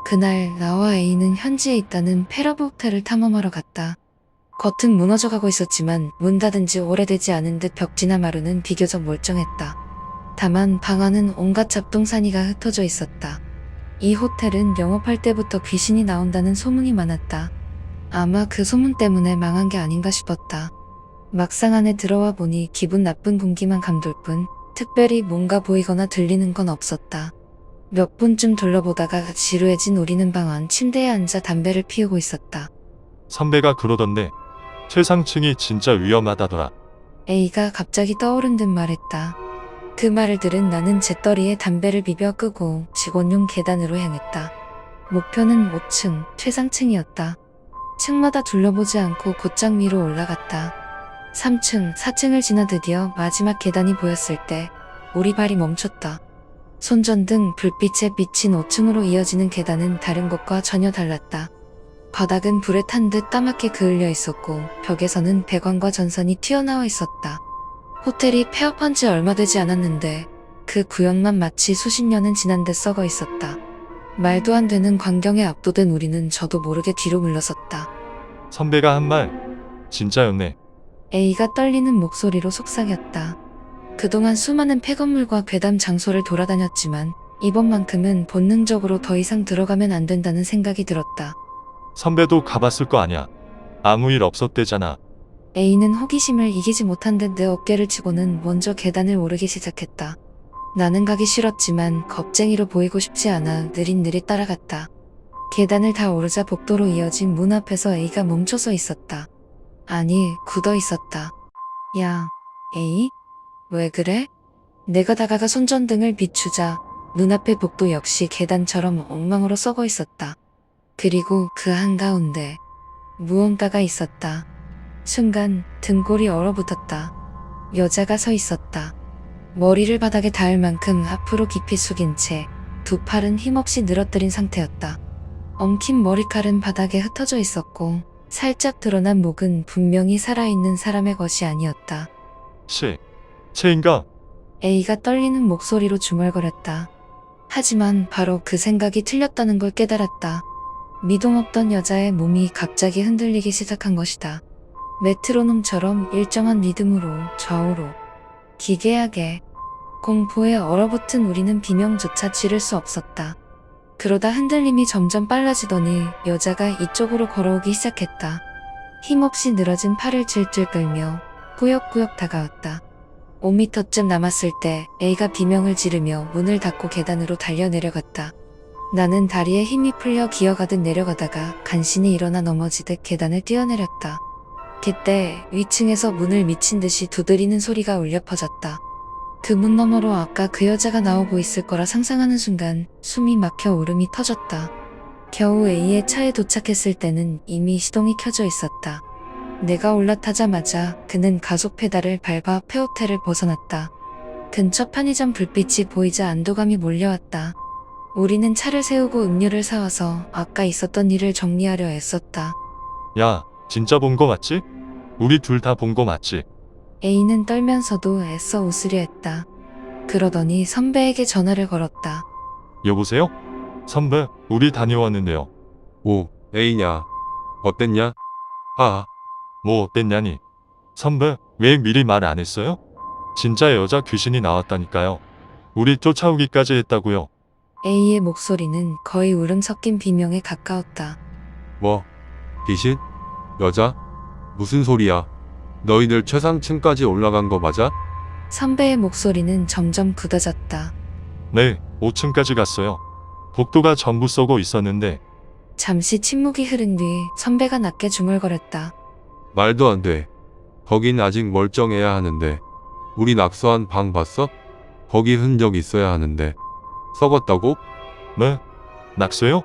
그날 나와 A는 현지에 있다는 페라브 호텔을 탐험하러 갔다. 겉은 무너져가고 있었지만 문 닫은 지 오래되지 않은 듯 벽지나 마루는 비교적 멀쩡했다. 다만 방 안은 온갖 잡동사니가 흩어져 있었다. 이 호텔은 영업할 때부터 귀신이 나온다는 소문이 많았다. 아마 그 소문 때문에 망한 게 아닌가 싶었다. 막상 안에 들어와 보니 기분 나쁜 공기만 감돌 뿐 특별히 뭔가 보이거나 들리는 건 없었다. 몇 분쯤 둘러보다가 지루해진 우리는 방 안 침대에 앉아 담배를 피우고 있었다. 선배가 그러던데 최상층이 진짜 위험하다더라. A가 갑자기 떠오른 듯 말했다. 그 말을 들은 나는 재떨이에 담배를 비벼 끄고 직원용 계단으로 향했다. 목표는 5층, 최상층이었다. 층마다 둘러보지 않고 곧장 위로 올라갔다. 3층, 4층을 지나 드디어 마지막 계단이 보였을 때 우리 발이 멈췄다. 손전등 불빛에 비친 5층으로 이어지는 계단은 다른 곳과 전혀 달랐다. 바닥은 불에 탄 듯 까맣게 그을려 있었고 벽에서는 배관과 전선이 튀어나와 있었다. 호텔이 폐업한 지 얼마 되지 않았는데 그 구역만 마치 수십 년은 지난 듯 썩어 있었다. 말도 안 되는 광경에 압도된 우리는 저도 모르게 뒤로 물러섰다. 선배가 한 말 진짜였네. A가 떨리는 목소리로 속삭였다. 그동안 수많은 폐건물과 괴담 장소를 돌아다녔지만 이번만큼은 본능적으로 더 이상 들어가면 안 된다는 생각이 들었다. 선배도 가봤을 거 아냐. 아무 일 없었대잖아. A는 호기심을 이기지 못한 듯 내 어깨를 치고는 먼저 계단을 오르기 시작했다. 나는 가기 싫었지만 겁쟁이로 보이고 싶지 않아 느릿느릿 따라갔다. 계단을 다 오르자 복도로 이어진 문 앞에서 A가 멈춰서 있었다. 아니, 굳어 있었다. 야, A? 왜 그래? 내가 다가가 손전등을 비추자 눈앞의 복도 역시 계단처럼 엉망으로 썩어 있었다. 그리고 그 한가운데 무언가가 있었다. 순간 등골이 얼어붙었다. 여자가 서 있었다. 머리를 바닥에 닿을 만큼 앞으로 깊이 숙인 채 두 팔은 힘없이 늘어뜨린 상태였다. 엉킨 머리칼은 바닥에 흩어져 있었고 살짝 드러난 목은 분명히 살아있는 사람의 것이 아니었다. 채인가? A가 떨리는 목소리로 중얼거렸다. 하지만 바로 그 생각이 틀렸다는 걸 깨달았다. 미동없던 여자의 몸이 갑자기 흔들리기 시작한 것이다. 메트로놈처럼 일정한 리듬으로 좌우로 기괴하게. 공포에 얼어붙은 우리는 비명조차 지를 수 없었다. 그러다 흔들림이 점점 빨라지더니 여자가 이쪽으로 걸어오기 시작했다. 힘없이 늘어진 팔을 질질 끌며 꾸역꾸역 다가왔다. 5m쯤 남았을 때 A가 비명을 지르며 문을 닫고 계단으로 달려 내려갔다. 나는 다리에 힘이 풀려 기어가듯 내려가다가 간신히 일어나 넘어지듯 계단을 뛰어내렸다. 그때 위층에서 문을 미친 듯이 두드리는 소리가 울려 퍼졌다. 그 문 너머로 아까 그 여자가 나오고 있을 거라 상상하는 순간 숨이 막혀 울음이 터졌다. 겨우 A의 차에 도착했을 때는 이미 시동이 켜져 있었다. 내가 올라타자마자 그는 가속 페달을 밟아 폐호텔을 벗어났다. 근처 편의점 불빛이 보이자 안도감이 몰려왔다. 우리는 차를 세우고 음료를 사와서 아까 있었던 일을 정리하려 애썼다. 야, 진짜 본 거 맞지? 우리 둘 다 본 거 맞지? A는 떨면서도 애써 웃으려 했다. 그러더니 선배에게 전화를 걸었다. 여보세요? 선배, 우리 다녀왔는데요. 오, A냐? 어땠냐? 아, 뭐 어땠냐니? 선배, 왜 미리 말 안 했어요? 진짜 여자 귀신이 나왔다니까요. 우리 쫓아오기까지 했다고요. A의 목소리는 거의 울음 섞인 비명에 가까웠다. 뭐? 귀신? 여자? 무슨 소리야? 너희들 최상층까지 올라간 거 맞아? 선배의 목소리는 점점 굳어졌다. 네, 5층까지 갔어요. 복도가 전부 썩어 있었는데 잠시 침묵이 흐른 뒤 선배가 낮게 중얼거렸다. 말도 안 돼. 거긴 아직 멀쩡해야 하는데. 우리 낙서한 방 봤어? 거기 흔적 있어야 하는데. 썩었다고? 네? 낙서요?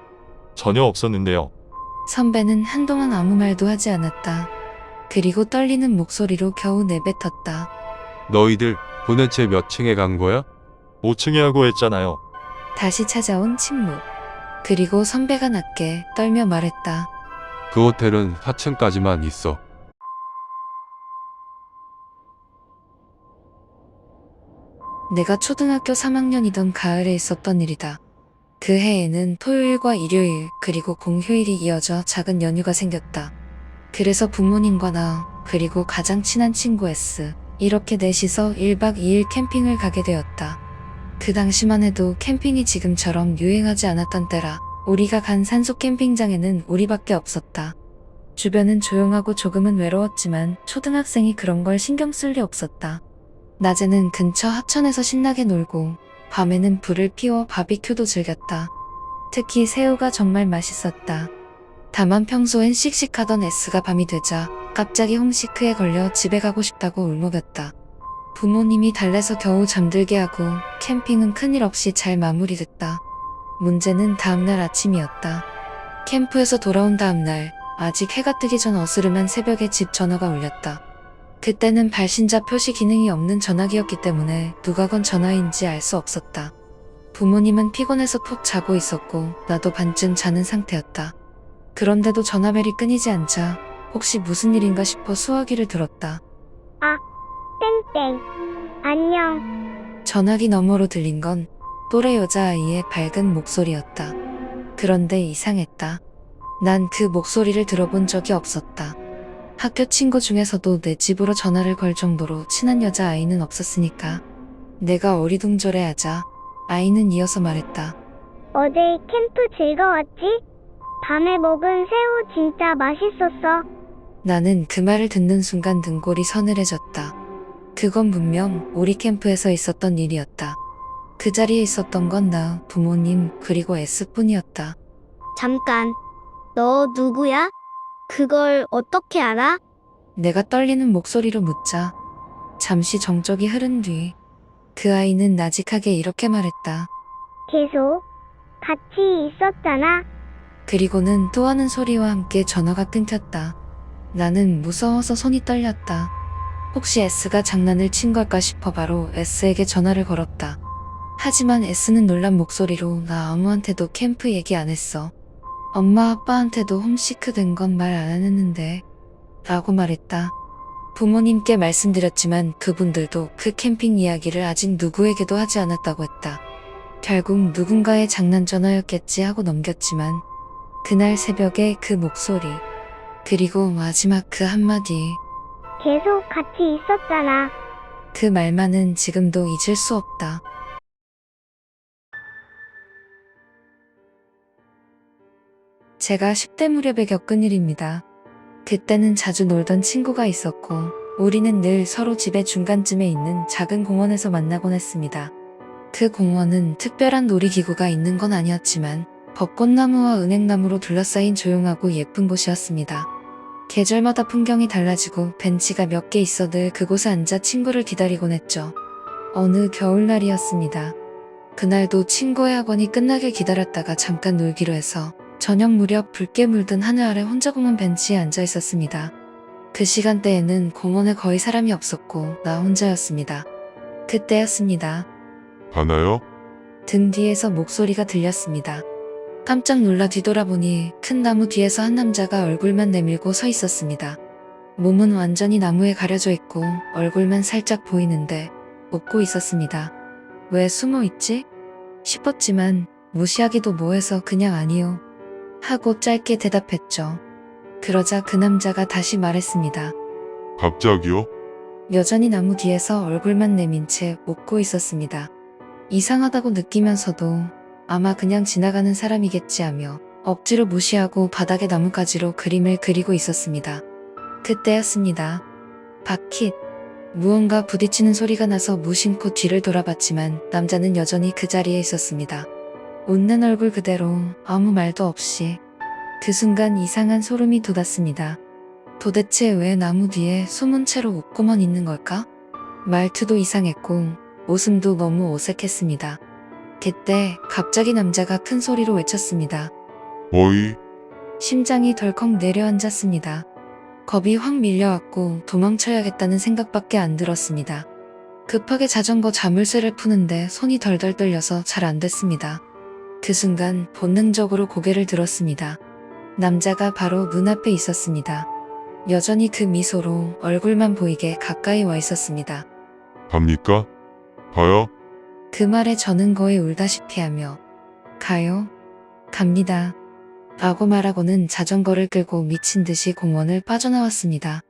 전혀 없었는데요. 선배는 한동안 아무 말도 하지 않았다. 그리고 떨리는 목소리로 겨우 내뱉었다. 너희들 도대체 몇 층에 간 거야? 5층에 하고 했잖아요. 다시 찾아온 침묵. 그리고 선배가 낮게 떨며 말했다. 그 호텔은 4층까지만 있어. 내가 초등학교 3학년이던 가을에 있었던 일이다. 그 해에는 토요일과 일요일 그리고 공휴일이 이어져 작은 연휴가 생겼다. 그래서 부모님과 나 그리고 가장 친한 친구 S 이렇게 넷이서 1박 2일 캠핑을 가게 되었다. 그 당시만 해도 캠핑이 지금처럼 유행하지 않았던 때라 우리가 간 산속 캠핑장에는 우리밖에 없었다. 주변은 조용하고 조금은 외로웠지만 초등학생이 그런 걸 신경 쓸 리 없었다. 낮에는 근처 하천에서 신나게 놀고 밤에는 불을 피워 바비큐도 즐겼다. 특히 새우가 정말 맛있었다. 다만 평소엔 씩씩하던 S가 밤이 되자 갑자기 홈시크에 걸려 집에 가고 싶다고 울먹였다. 부모님이 달래서 겨우 잠들게 하고 캠핑은 큰일 없이 잘 마무리됐다. 문제는 다음날 아침이었다. 캠프에서 돌아온 다음날 아직 해가 뜨기 전 어스름한 새벽에 집 전화가 울렸다. 그때는 발신자 표시 기능이 없는 전화기였기 때문에 누가 건 전화인지 알 수 없었다. 부모님은 피곤해서 푹 자고 있었고 나도 반쯤 자는 상태였다. 그런데도 전화벨이 끊이지 않자 혹시 무슨 일인가 싶어 수화기를 들었다. 땡땡. 안녕. 전화기 너머로 들린 건 또래 여자아이의 밝은 목소리였다. 그런데 이상했다. 난 그 목소리를 들어본 적이 없었다. 학교 친구 중에서도 내 집으로 전화를 걸 정도로 친한 여자아이는 없었으니까. 내가 어리둥절해하자 아이는 이어서 말했다. 어제 캠프 즐거웠지? 밤에 먹은 새우 진짜 맛있었어. 나는 그 말을 듣는 순간 등골이 서늘해졌다. 그건 분명 우리 캠프에서 있었던 일이었다. 그 자리에 있었던 건 나, 부모님, 그리고 S뿐이었다. 잠깐. 너 누구야? 그걸 어떻게 알아? 내가 떨리는 목소리로 묻자 잠시 정적이 흐른 뒤 그 아이는 나직하게 이렇게 말했다. 계속 같이 있었잖아. 그리고는 또 하는 소리와 함께 전화가 끊겼다. 나는 무서워서 손이 떨렸다. 혹시 S가 장난을 친 걸까 싶어 바로 S에게 전화를 걸었다. 하지만 S는 놀란 목소리로 나 아무한테도 캠프 얘기 안 했어. 엄마 아빠한테도 홈시크 된 건 말 안 했는데 라고 말했다. 부모님께 말씀드렸지만 그분들도 그 캠핑 이야기를 아직 누구에게도 하지 않았다고 했다. 결국 누군가의 장난 전화였겠지 하고 넘겼지만 그날 새벽에 그 목소리 그리고 마지막 그 한마디 계속 같이 있었잖아. 그 말만은 지금도 잊을 수 없다. 제가 10대 무렵에 겪은 일입니다. 그때는 자주 놀던 친구가 있었고 우리는 늘 서로 집의 중간쯤에 있는 작은 공원에서 만나곤 했습니다. 그 공원은 특별한 놀이기구가 있는 건 아니었지만 벚꽃나무와 은행나무로 둘러싸인 조용하고 예쁜 곳이었습니다. 계절마다 풍경이 달라지고 벤치가 몇 개 있어 늘 그곳에 앉아 친구를 기다리곤 했죠. 어느 겨울날이었습니다. 그날도 친구의 학원이 끝나길 기다렸다가 잠깐 놀기로 해서 저녁 무렵 붉게 물든 하늘 아래 혼자 공원 벤치에 앉아 있었습니다. 그 시간대에는 공원에 거의 사람이 없었고 나 혼자였습니다. 그때였습니다. 가나요? 등 뒤에서 목소리가 들렸습니다. 깜짝 놀라 뒤돌아보니 큰 나무 뒤에서 한 남자가 얼굴만 내밀고 서 있었습니다. 몸은 완전히 나무에 가려져 있고 얼굴만 살짝 보이는데 웃고 있었습니다. 왜 숨어 있지? 싶었지만 무시하기도 뭐해서 그냥 아니요. 하고 짧게 대답했죠. 그러자 그 남자가 다시 말했습니다. 갑자기요? 여전히 나무 뒤에서 얼굴만 내민 채 웃고 있었습니다. 이상하다고 느끼면서도 아마 그냥 지나가는 사람이겠지 하며 억지로 무시하고 바닥에 나뭇가지로 그림을 그리고 있었습니다. 그때였습니다. 바퀴. 무언가 부딪히는 소리가 나서 무심코 뒤를 돌아봤지만 남자는 여전히 그 자리에 있었습니다. 웃는 얼굴 그대로 아무 말도 없이. 그 순간 이상한 소름이 돋았습니다. 도대체 왜 나무 뒤에 숨은 채로 웃고만 있는 걸까? 말투도 이상했고 웃음도 너무 어색했습니다. 그때 갑자기 남자가 큰 소리로 외쳤습니다. 어이, 심장이 덜컥 내려앉았습니다. 겁이 확 밀려왔고 도망쳐야겠다는 생각밖에 안 들었습니다. 급하게 자전거 자물쇠를 푸는데 손이 덜덜 떨려서 잘 안 됐습니다. 그 순간 본능적으로 고개를 들었습니다. 남자가 바로 눈앞에 있었습니다. 여전히 그 미소로 얼굴만 보이게 가까이 와 있었습니다. 갑니까? 가요? 그 말에 저는 거의 울다시피 하며 가요? 갑니다. 라고 말하고는 자전거를 끌고 미친 듯이 공원을 빠져나왔습니다.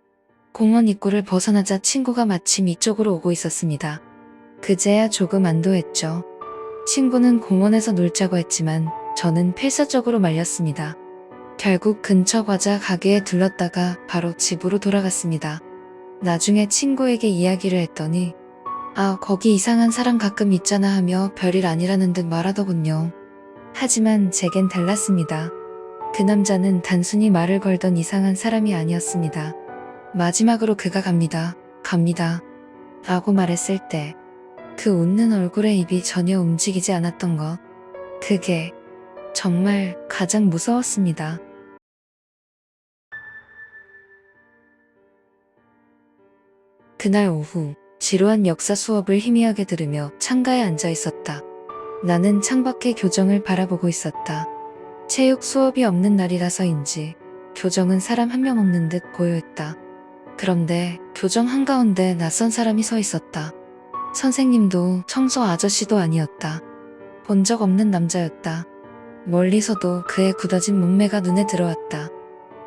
공원 입구를 벗어나자 친구가 마침 이쪽으로 오고 있었습니다. 그제야 조금 안도했죠. 친구는 공원에서 놀자고 했지만 저는 필사적으로 말렸습니다. 결국 근처 과자 가게에 들렀다가 바로 집으로 돌아갔습니다. 나중에 친구에게 이야기를 했더니 아, 거기 이상한 사람 가끔 있잖아 하며 별일 아니라는 듯 말하더군요. 하지만 제겐 달랐습니다. 그 남자는 단순히 말을 걸던 이상한 사람이 아니었습니다. 마지막으로 그가 갑니다. 갑니다. 라고 말했을 때 그 웃는 얼굴에 입이 전혀 움직이지 않았던 것. 그게 정말 가장 무서웠습니다. 그날 오후 지루한 역사 수업을 희미하게 들으며 창가에 앉아 있었다. 나는 창밖의 교정을 바라보고 있었다. 체육 수업이 없는 날이라서인지 교정은 사람 한 명 없는 듯 고요했다. 그런데 교정 한가운데 낯선 사람이 서 있었다. 선생님도 청소 아저씨도 아니었다. 본 적 없는 남자였다. 멀리서도 그의 굳어진 몸매가 눈에 들어왔다.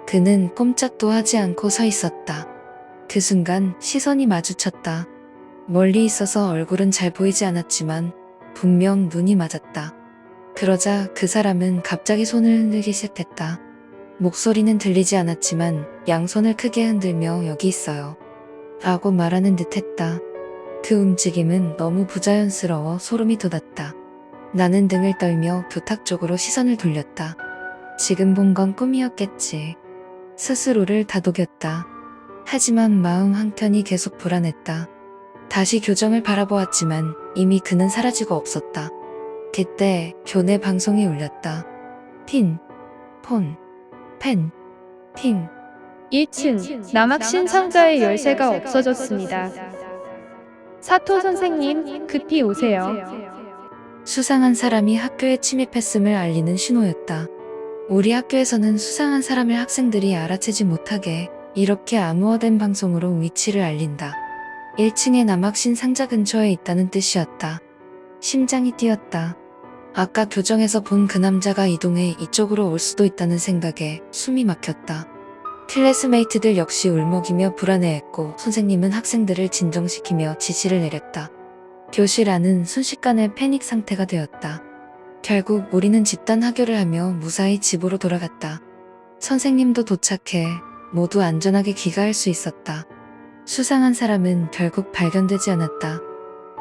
그는 꼼짝도 하지 않고 서 있었다. 그 순간 시선이 마주쳤다. 멀리 있어서 얼굴은 잘 보이지 않았지만 분명 눈이 맞았다. 그러자 그 사람은 갑자기 손을 흔들기 시작했다. 목소리는 들리지 않았지만 양손을 크게 흔들며 여기 있어요. 라고 말하는 듯 했다. 그 움직임은 너무 부자연스러워 소름이 돋았다. 나는 등을 떨며 교탁 쪽으로 시선을 돌렸다. 지금 본 건 꿈이었겠지. 스스로를 다독였다. 하지만 마음 한켠이 계속 불안했다. 다시 교정을 바라보았지만 이미 그는 사라지고 없었다. 그때 교내 방송이 울렸다. 핀, 폰, 펜, 핑. 2층 남학신 상자의 열쇠가 없어졌습니다. 사토 선생님, 급히 오세요. 수상한 사람이 학교에 침입했음을 알리는 신호였다. 우리 학교에서는 수상한 사람을 학생들이 알아채지 못하게 이렇게 암호화된 방송으로 위치를 알린다. 1층의 남학신 상자 근처에 있다는 뜻이었다. 심장이 뛰었다. 아까 교정에서 본 그 남자가 이동해 이쪽으로 올 수도 있다는 생각에 숨이 막혔다. 클래스메이트들 역시 울먹이며 불안해했고 선생님은 학생들을 진정시키며 지시를 내렸다. 교실 안은 순식간에 패닉 상태가 되었다. 결국 우리는 집단 하교를 하며 무사히 집으로 돌아갔다. 선생님도 도착해 모두 안전하게 귀가할 수 있었다. 수상한 사람은 결국 발견되지 않았다.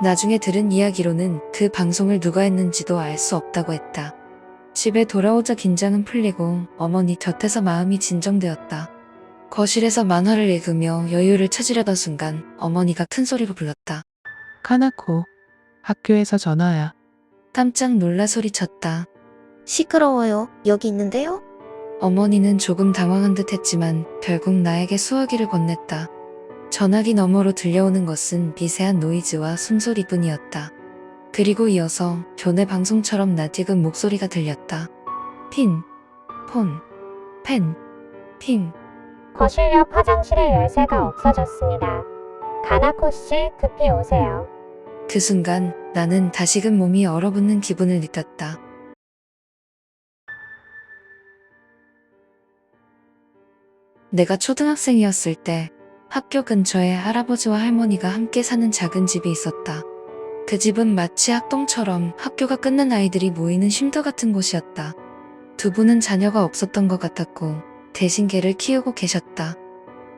나중에 들은 이야기로는 그 방송을 누가 했는지도 알 수 없다고 했다. 집에 돌아오자 긴장은 풀리고 어머니 곁에서 마음이 진정되었다. 거실에서 만화를 읽으며 여유를 찾으려던 순간 어머니가 큰 소리로 불렀다. 카나코, 학교에서 전화야. 깜짝 놀라 소리쳤다. 시끄러워요. 여기 있는데요? 어머니는 조금 당황한 듯 했지만 결국 나에게 수화기를 건넸다. 전화기 너머로 들려오는 것은 미세한 노이즈와 숨소리뿐이었다. 그리고 이어서 교내 방송처럼 낯익은 목소리가 들렸다. 핀, 폰, 펜, 핑. 거실 옆 화장실에 열쇠가 없어졌습니다. 가나코 씨, 급히 오세요. 그 순간 나는 다시금 몸이 얼어붙는 기분을 느꼈다. 내가 초등학생이었을 때 학교 근처에 할아버지와 할머니가 함께 사는 작은 집이 있었다. 그 집은 마치 학동처럼 학교가 끝난 아이들이 모이는 쉼터 같은 곳이었다. 두 분은 자녀가 없었던 것 같았고 대신 개를 키우고 계셨다.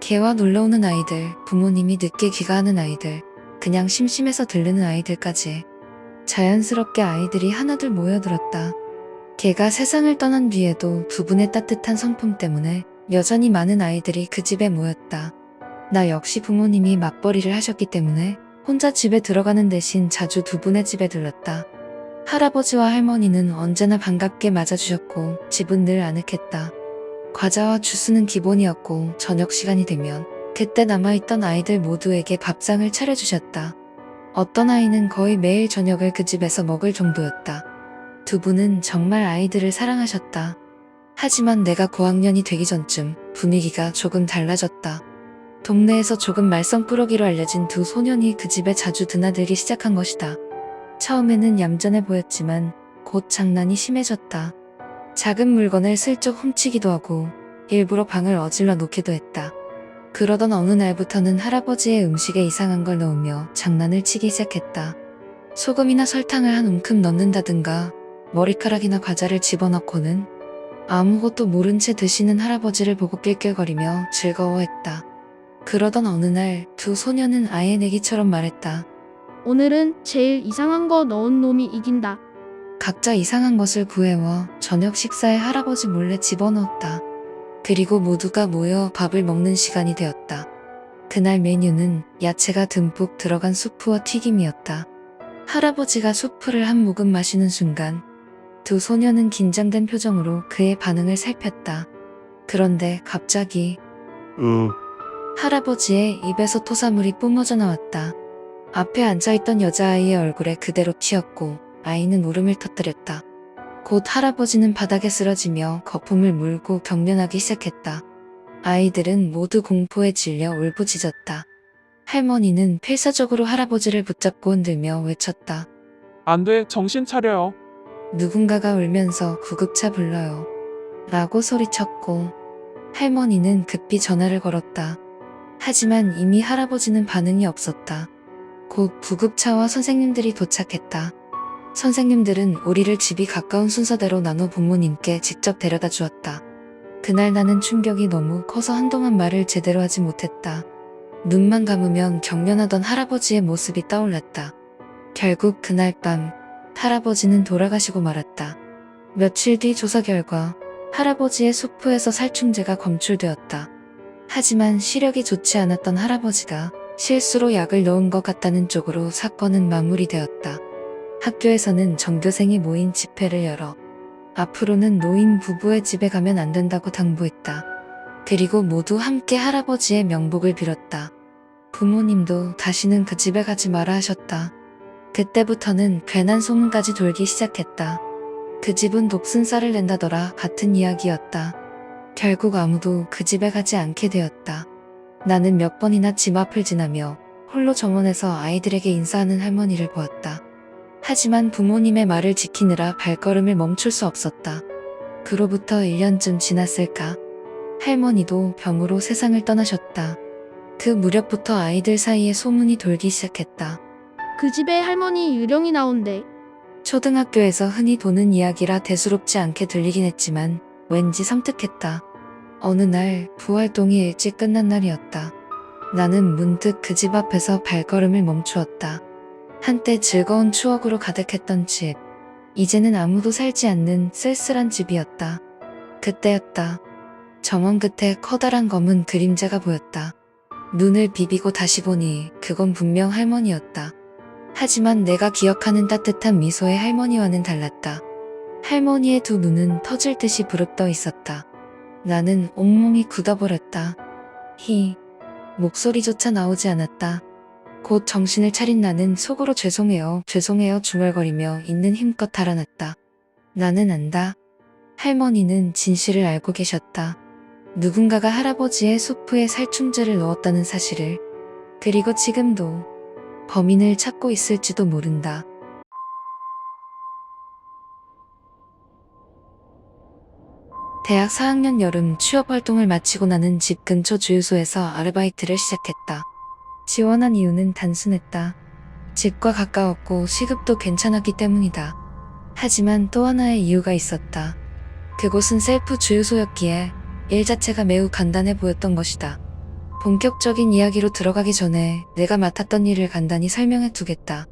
개와 놀러오는 아이들, 부모님이 늦게 귀가하는 아이들, 그냥 심심해서 들르는 아이들까지 자연스럽게 아이들이 하나둘 모여들었다. 개가 세상을 떠난 뒤에도 두 분의 따뜻한 성품 때문에 여전히 많은 아이들이 그 집에 모였다. 나 역시 부모님이 맞벌이를 하셨기 때문에 혼자 집에 들어가는 대신 자주 두 분의 집에 들렀다. 할아버지와 할머니는 언제나 반갑게 맞아주셨고 집은 늘 아늑했다. 과자와 주스는 기본이었고 저녁 시간이 되면 그때 남아있던 아이들 모두에게 밥상을 차려주셨다. 어떤 아이는 거의 매일 저녁을 그 집에서 먹을 정도였다. 두 분은 정말 아이들을 사랑하셨다. 하지만 내가 고학년이 되기 전쯤 분위기가 조금 달라졌다. 동네에서 조금 말썽꾸러기로 알려진 두 소년이 그 집에 자주 드나들기 시작한 것이다. 처음에는 얌전해 보였지만 곧 장난이 심해졌다. 작은 물건을 슬쩍 훔치기도 하고 일부러 방을 어질러 놓기도 했다. 그러던 어느 날부터는 할아버지의 음식에 이상한 걸 넣으며 장난을 치기 시작했다. 소금이나 설탕을 한 움큼 넣는다든가 머리카락이나 과자를 집어넣고는 아무것도 모른 채 드시는 할아버지를 보고 낄낄거리며 즐거워했다. 그러던 어느 날 두 소녀는 아예 내기처럼 말했다. 오늘은 제일 이상한 거 넣은 놈이 이긴다. 각자 이상한 것을 구해와 저녁 식사에 할아버지 몰래 집어넣었다. 그리고 모두가 모여 밥을 먹는 시간이 되었다. 그날 메뉴는 야채가 듬뿍 들어간 수프와 튀김이었다. 할아버지가 수프를 한 모금 마시는 순간 두 소녀는 긴장된 표정으로 그의 반응을 살폈다. 그런데 갑자기 할아버지의 입에서 토사물이 뿜어져 나왔다. 앞에 앉아있던 여자아이의 얼굴에 그대로 튀었고 아이는 울음을 터뜨렸다. 곧 할아버지는 바닥에 쓰러지며 거품을 물고 경련하기 시작했다. 아이들은 모두 공포에 질려 울부짖었다. 할머니는 필사적으로 할아버지를 붙잡고 흔들며 외쳤다. 안 돼, 정신 차려요. 누군가가 울면서 구급차 불러요. 라고 소리쳤고 할머니는 급히 전화를 걸었다. 하지만 이미 할아버지는 반응이 없었다. 곧 구급차와 선생님들이 도착했다. 선생님들은 우리를 집이 가까운 순서대로 나눠 부모님께 직접 데려다 주었다. 그날 나는 충격이 너무 커서 한동안 말을 제대로 하지 못했다. 눈만 감으면 경련하던 할아버지의 모습이 떠올랐다. 결국 그날 밤 할아버지는 돌아가시고 말았다. 며칠 뒤 조사 결과 할아버지의 수프에서 살충제가 검출되었다. 하지만 시력이 좋지 않았던 할아버지가 실수로 약을 넣은 것 같다는 쪽으로 사건은 마무리되었다. 학교에서는 전교생이 모인 집회를 열어 앞으로는 노인 부부의 집에 가면 안 된다고 당부했다. 그리고 모두 함께 할아버지의 명복을 빌었다. 부모님도 다시는 그 집에 가지 마라 하셨다. 그때부터는 괜한 소문까지 돌기 시작했다. 그 집은 높은 쌀을 낸다더라 같은 이야기였다. 결국 아무도 그 집에 가지 않게 되었다. 나는 몇 번이나 집 앞을 지나며 홀로 정원에서 아이들에게 인사하는 할머니를 보았다. 하지만 부모님의 말을 지키느라 발걸음을 멈출 수 없었다. 그로부터 1년쯤 지났을까? 할머니도 병으로 세상을 떠나셨다. 그 무렵부터 아이들 사이에 소문이 돌기 시작했다. 그 집에 할머니 유령이 나온대. 초등학교에서 흔히 도는 이야기라 대수롭지 않게 들리긴 했지만 왠지 섬뜩했다. 어느 날 부활동이 일찍 끝난 날이었다. 나는 문득 그 집 앞에서 발걸음을 멈추었다. 한때 즐거운 추억으로 가득했던 집. 이제는 아무도 살지 않는 쓸쓸한 집이었다. 그때였다. 정원 끝에 커다란 검은 그림자가 보였다. 눈을 비비고 다시 보니 그건 분명 할머니였다. 하지만 내가 기억하는 따뜻한 미소의 할머니와는 달랐다. 할머니의 두 눈은 터질 듯이 부릅떠 있었다. 나는 온몸이 굳어버렸다. 목소리조차 나오지 않았다. 곧 정신을 차린 나는 속으로 죄송해요 중얼거리며 있는 힘껏 달아났다. 나는 안다. 할머니는 진실을 알고 계셨다. 누군가가 할아버지의 수프에 살충제를 넣었다는 사실을. 그리고 지금도 범인을 찾고 있을지도 모른다. 대학 4학년 여름 취업활동을 마치고 나는 집 근처 주유소에서 아르바이트를 시작했다. 지원한 이유는 단순했다. 집과 가까웠고 시급도 괜찮았기 때문이다. 하지만 또 하나의 이유가 있었다. 그곳은 셀프 주유소였기에 일 자체가 매우 간단해 보였던 것이다. 본격적인 이야기로 들어가기 전에 내가 맡았던 일을 간단히 설명해 두겠다.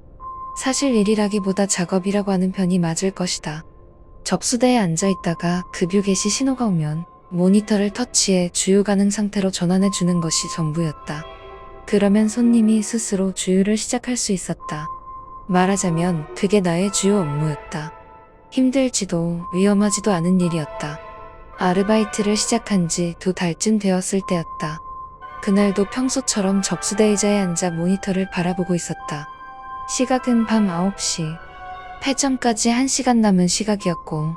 사실 일이라기보다 작업이라고 하는 편이 맞을 것이다. 접수대에 앉아있다가 급유 개시 신호가 오면 모니터를 터치해 주유 가능 상태로 전환해 주는 것이 전부였다. 그러면 손님이 스스로 주유를 시작할 수 있었다. 말하자면 그게 나의 주요 업무였다. 힘들지도 위험하지도 않은 일이었다. 아르바이트를 시작한 지 2달쯤 되었을 때였다. 그날도 평소처럼 접수대 의자에 앉아 모니터를 바라보고 있었다. 시각은 밤 9시. 폐점까지 1시간 남은 시각이었고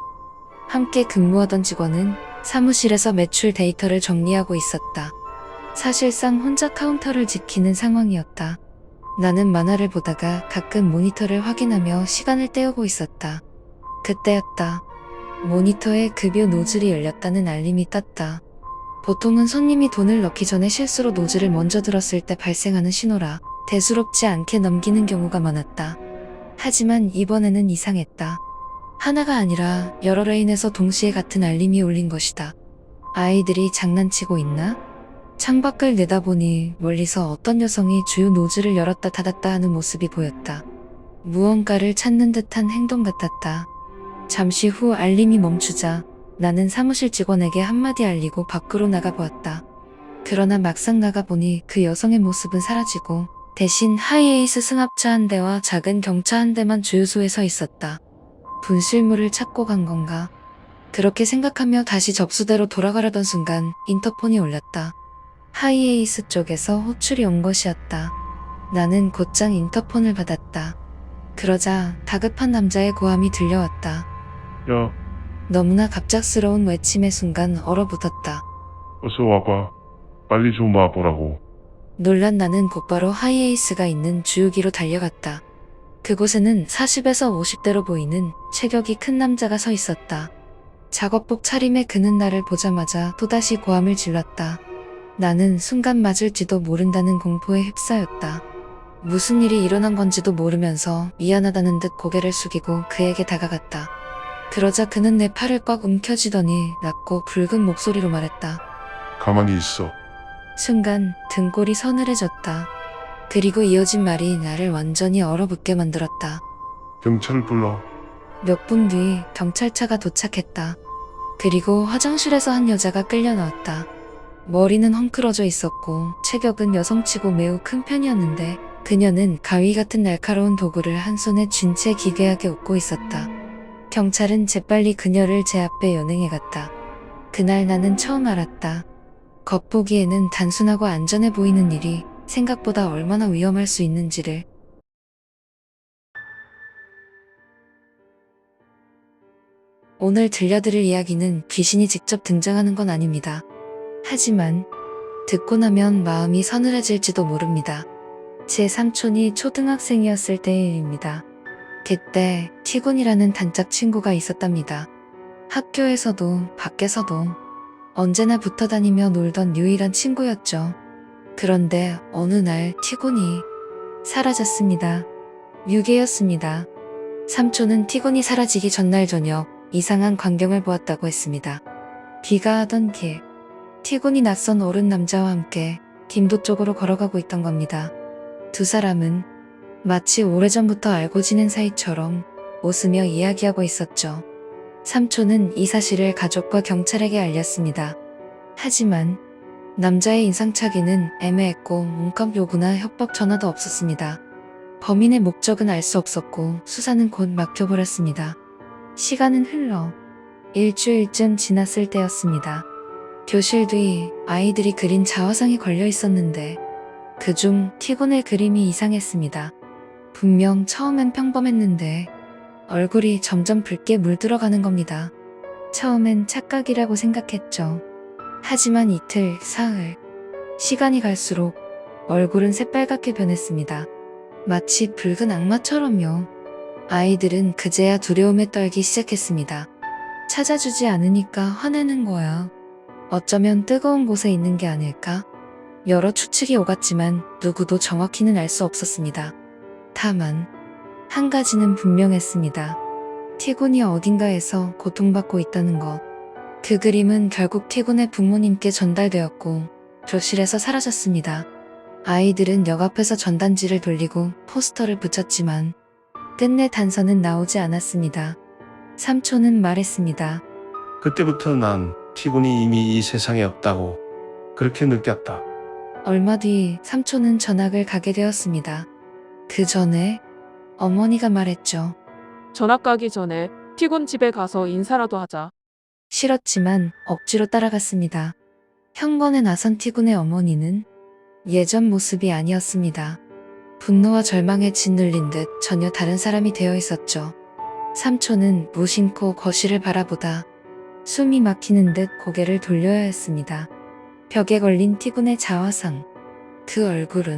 함께 근무하던 직원은 사무실에서 매출 데이터를 정리하고 있었다. 사실상 혼자 카운터를 지키는 상황이었다. 나는 만화를 보다가 가끔 모니터를 확인하며 시간을 때우고 있었다. 그때였다. 모니터에 급여 노즐이 열렸다는 알림이 떴다. 보통은 손님이 돈을 넣기 전에 실수로 노즐을 먼저 들었을 때 발생하는 신호라 대수롭지 않게 넘기는 경우가 많았다. 하지만 이번에는 이상했다. 하나가 아니라 여러 레인에서 동시에 같은 알림이 울린 것이다. 아이들이 장난치고 있나? 창밖을 내다보니 멀리서 어떤 여성이 주유 노즐을 열었다 닫았다 하는 모습이 보였다. 무언가를 찾는 듯한 행동 같았다. 잠시 후 알림이 멈추자 나는 사무실 직원에게 한마디 알리고 밖으로 나가보았다. 그러나 막상 나가보니 그 여성의 모습은 사라지고 대신 하이에이스 승합차 한 대와 작은 경차 한 대만 주유소에 서 있었다. 분실물을 찾고 간 건가? 그렇게 생각하며 다시 접수대로 돌아가려던 순간 인터폰이 울렸다. 하이에이스 쪽에서 호출이 온 것이었다. 나는 곧장 인터폰을 받았다. 그러자 다급한 남자의 고함이 들려왔다. 야, 너무나 갑작스러운 외침의 순간 얼어붙었다. 어서 와봐. 빨리 좀 와보라고. 놀란 나는 곧바로 하이에이스가 있는 주유기로 달려갔다. 그곳에는 40에서 50대로 보이는 체격이 큰 남자가 서 있었다. 작업복 차림의 그는 나를 보자마자 또다시 고함을 질렀다. 나는 순간 맞을지도 모른다는 공포에 휩싸였다. 무슨 일이 일어난 건지도 모르면서 미안하다는 듯 고개를 숙이고 그에게 다가갔다. 그러자 그는 내 팔을 꽉 움켜쥐더니 낮고 붉은 목소리로 말했다. 가만히 있어. 순간 등골이 서늘해졌다. 그리고 이어진 말이 나를 완전히 얼어붙게 만들었다. 경찰을 불러. 몇 분 뒤 경찰차가 도착했다. 그리고 화장실에서 한 여자가 끌려 나왔다. 머리는 헝클어져 있었고 체격은 여성치고 매우 큰 편이었는데 그녀는 가위 같은 날카로운 도구를 한 손에 쥔 채 기괴하게 웃고 있었다. 경찰은 재빨리 그녀를 제 앞에 연행해 갔다. 그날 나는 처음 알았다. 겉보기에는 단순하고 안전해 보이는 일이 생각보다 얼마나 위험할 수 있는지를. 오늘 들려드릴 이야기는 귀신이 직접 등장하는 건 아닙니다. 하지만 듣고 나면 마음이 서늘해질지도 모릅니다. 제 삼촌이 초등학생이었을 때의 일입니다. 그때 티곤이라는 단짝 친구가 있었답니다. 학교에서도 밖에서도 언제나 붙어 다니며 놀던 유일한 친구였죠. 그런데 어느 날 티곤이 사라졌습니다. 유괴였습니다. 삼촌은 티곤이 사라지기 전날 저녁 이상한 광경을 보았다고 했습니다. 비가 하던 길, 티곤이 낯선 어른 남자와 함께 김도 쪽으로 걸어가고 있던 겁니다. 두 사람은 마치 오래전부터 알고 지낸 사이처럼 웃으며 이야기하고 있었죠. 삼촌은 이 사실을 가족과 경찰에게 알렸습니다. 하지만 남자의 인상착의는 애매했고 몸값 요구나 협박 전화도 없었습니다. 범인의 목적은 알 수 없었고 수사는 곧 막혀버렸습니다. 시간은 흘러 일주일쯤 지났을 때였습니다. 교실 뒤 아이들이 그린 자화상이 걸려 있었는데 그중 티곤의 그림이 이상했습니다. 분명 처음엔 평범했는데 얼굴이 점점 붉게 물들어가는 겁니다. 처음엔 착각이라고 생각했죠. 하지만 이틀, 사흘, 시간이 갈수록 얼굴은 새빨갛게 변했습니다. 마치 붉은 악마처럼요. 아이들은 그제야 두려움에 떨기 시작했습니다. 찾아주지 않으니까 화내는 거야. 어쩌면 뜨거운 곳에 있는 게 아닐까? 여러 추측이 오갔지만 누구도 정확히는 알 수 없었습니다. 다만 한 가지는 분명했습니다. 티곤이 어딘가에서 고통받고 있다는 것. 그 그림은 결국 티곤의 부모님께 전달되었고 교실에서 사라졌습니다. 아이들은 역 앞에서 전단지를 돌리고 포스터를 붙였지만 끝내 단서는 나오지 않았습니다. 삼촌은 말했습니다. 그때부터 난 티곤이 이미 이 세상에 없다고 그렇게 느꼈다. 얼마 뒤 삼촌은 전학을 가게 되었습니다. 그 전에 어머니가 말했죠. 전학 가기 전에 티곤 집에 가서 인사라도 하자. 싫었지만 억지로 따라갔습니다. 현관에 나선 티곤의 어머니는 예전 모습이 아니었습니다. 분노와 절망에 짓눌린 듯 전혀 다른 사람이 되어 있었죠. 삼촌은 무심코 거실을 바라보다 숨이 막히는 듯 고개를 돌려야 했습니다. 벽에 걸린 티곤의 자화상. 그 얼굴은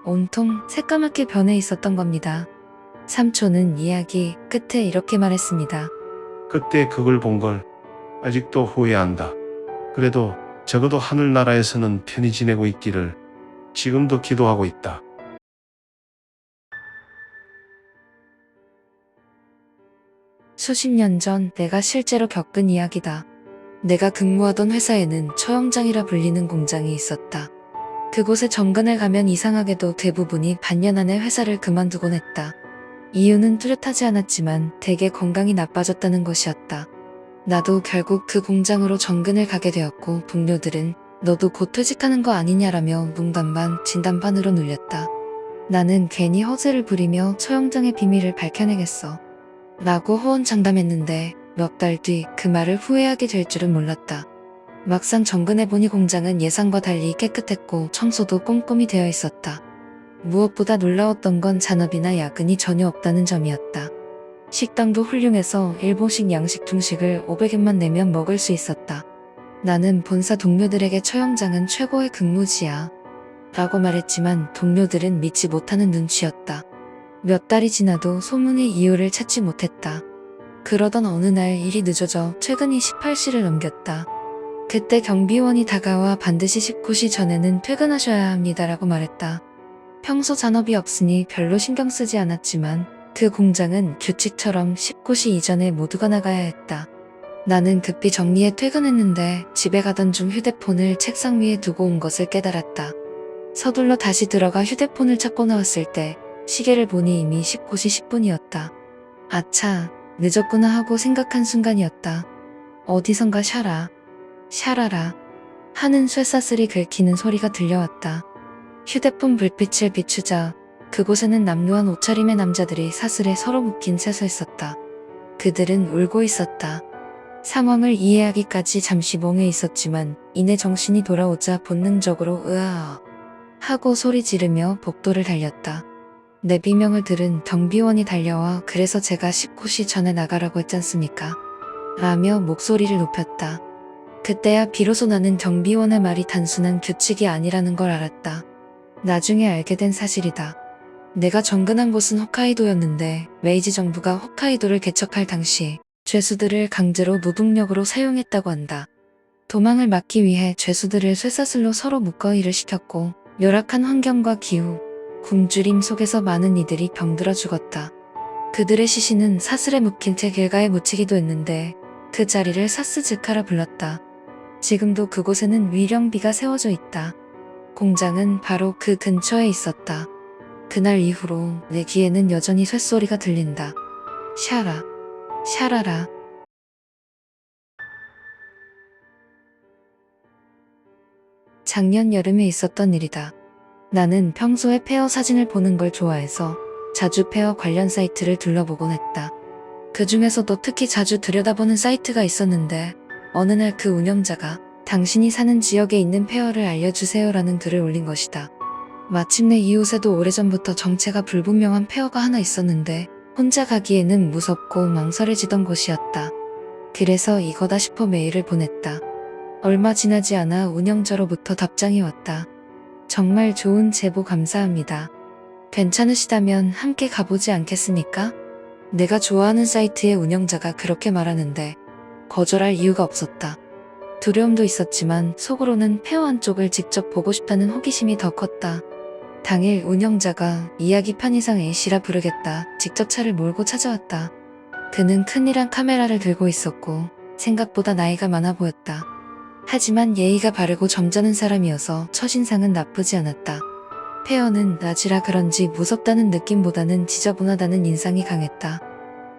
온통 새까맣게 변해 있었던 겁니다. 삼촌은 이야기 끝에 이렇게 말했습니다. 그때 그걸 본 걸 아직도 후회한다. 그래도 적어도 하늘나라에서는 편히 지내고 있기를 지금도 기도하고 있다. 수십 년 전 내가 실제로 겪은 이야기다. 내가 근무하던 회사에는 처형장이라 불리는 공장이 있었다. 그곳에 정근을 가면 이상하게도 대부분이 반년 안에 회사를 그만두곤 했다. 이유는 뚜렷하지 않았지만 대개 건강이 나빠졌다는 것이었다. 나도 결국 그 공장으로 정근을 가게 되었고 동료들은 너도 곧 퇴직하는 거 아니냐라며 농담 반 진담 반으로 눌렸다. 나는 괜히 허세를 부리며 처형장의 비밀을 밝혀내겠어 라고 호언장담했는데 몇 달 뒤 그 말을 후회하게 될 줄은 몰랐다. 막상 정근해보니 공장은 예상과 달리 깨끗했고 청소도 꼼꼼히 되어 있었다. 무엇보다 놀라웠던 건 잔업이나 야근이 전혀 없다는 점이었다. 식당도 훌륭해서 일본식 양식 중식을 500엔만 내면 먹을 수 있었다. 나는 본사 동료들에게 처형장은 최고의 근무지야 라고 말했지만 동료들은 믿지 못하는 눈치였다. 몇 달이 지나도 소문의 이유를 찾지 못했다. 그러던 어느 날 일이 늦어져 퇴근이 18시를 넘겼다. 그때 경비원이 다가와 반드시 19시 전에는 퇴근하셔야 합니다라고 말했다. 평소 잔업이 없으니 별로 신경 쓰지 않았지만 그 공장은 규칙처럼 19시 이전에 모두가 나가야 했다. 나는 급히 정리해 퇴근했는데 집에 가던 중 휴대폰을 책상 위에 두고 온 것을 깨달았다. 서둘러 다시 들어가 휴대폰을 찾고 나왔을 때 시계를 보니 이미 19시 10분이었다. 아차, 늦었구나 하고 생각한 순간이었다. 어디선가 샤라라 하는 쇠사슬이 긁히는 소리가 들려왔다. 휴대폰 불빛을 비추자 그곳에는 남루한 옷차림의 남자들이 사슬에 서로 묶인 채 서 있었다. 그들은 울고 있었다. 상황을 이해하기까지 잠시 멍해 있었지만 이내 정신이 돌아오자 본능적으로 으아 하고 소리 지르며 복도를 달렸다. 내 비명을 들은 경비원이 달려와 그래서 제가 19시 전에 나가라고 했잖습니까? 라며 목소리를 높였다. 그때야 비로소 나는 경비원의 말이 단순한 규칙이 아니라는 걸 알았다. 나중에 알게 된 사실이다. 내가 정근한 곳은 홋카이도였는데 메이지 정부가 홋카이도를 개척할 당시 죄수들을 강제로 노동력으로 사용했다고 한다. 도망을 막기 위해 죄수들을 쇠사슬로 서로 묶어 일을 시켰고 열악한 환경과 기후, 굶주림 속에서 많은 이들이 병들어 죽었다. 그들의 시신은 사슬에 묶인 채 길가에 묻히기도 했는데 그 자리를 사스즈카라 불렀다. 지금도 그곳에는 위령비가 세워져 있다. 공장은 바로 그 근처에 있었다. 그날 이후로 내 귀에는 여전히 쇳소리가 들린다. 샤라라. 작년 여름에 있었던 일이다. 나는 평소에 폐허 사진을 보는 걸 좋아해서 자주 폐허 관련 사이트를 둘러보곤 했다. 그 중에서도 특히 자주 들여다보는 사이트가 있었는데 어느 날 그 운영자가 당신이 사는 지역에 있는 폐허를 알려주세요라는 글을 올린 것이다. 마침내 이웃에도 오래전부터 정체가 불분명한 폐허가 하나 있었는데 혼자 가기에는 무섭고 망설여지던 곳이었다. 그래서 이거다 싶어 메일을 보냈다. 얼마 지나지 않아 운영자로부터 답장이 왔다. 정말 좋은 제보 감사합니다. 괜찮으시다면 함께 가보지 않겠습니까? 내가 좋아하는 사이트의 운영자가 그렇게 말하는데 거절할 이유가 없었다. 두려움도 있었지만 속으로는 폐허 한쪽을 직접 보고 싶다는 호기심이 더 컸다. 당일 운영자가 이야기 편의상 A씨라 부르겠다 직접 차를 몰고 찾아왔다. 그는 큰일한 카메라를 들고 있었고 생각보다 나이가 많아 보였다. 하지만 예의가 바르고 점잖은 사람이어서 첫인상은 나쁘지 않았다. 폐허는 낮이라 그런지 무섭다는 느낌보다는 지저분하다는 인상이 강했다.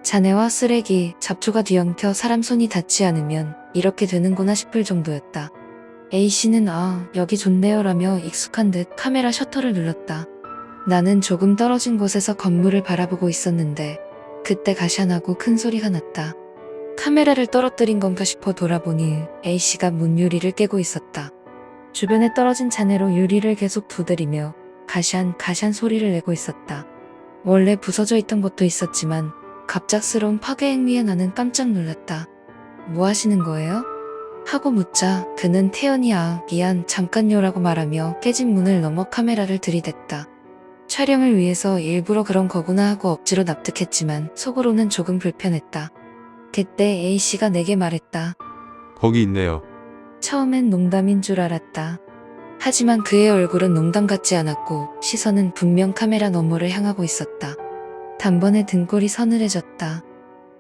잔해와 쓰레기, 잡초가 뒤엉켜 사람 손이 닿지 않으면 이렇게 되는구나 싶을 정도였다. A씨는 여기 좋네요 라며 익숙한 듯 카메라 셔터를 눌렀다. 나는 조금 떨어진 곳에서 건물을 바라보고 있었는데 그때 가시안하고 큰 소리가 났다. 카메라를 떨어뜨린 건가 싶어 돌아보니 A씨가 문 유리를 깨고 있었다. 주변에 떨어진 잔해로 유리를 계속 두드리며 가시안 소리를 내고 있었다. 원래 부서져 있던 것도 있었지만 갑작스러운 파괴 행위에 나는 깜짝 놀랐다. 뭐 하시는 거예요? 하고 묻자 그는 태연이야 미안 잠깐요 라고 말하며 깨진 문을 넘어 카메라를 들이댔다. 촬영을 위해서 일부러 그런 거구나 하고 억지로 납득했지만 속으로는 조금 불편했다. 그때 A씨가 내게 말했다. 거기 있네요. 처음엔 농담인 줄 알았다. 하지만 그의 얼굴은 농담 같지 않았고 시선은 분명 카메라 너머를 향하고 있었다. 단번에 등골이 서늘해졌다.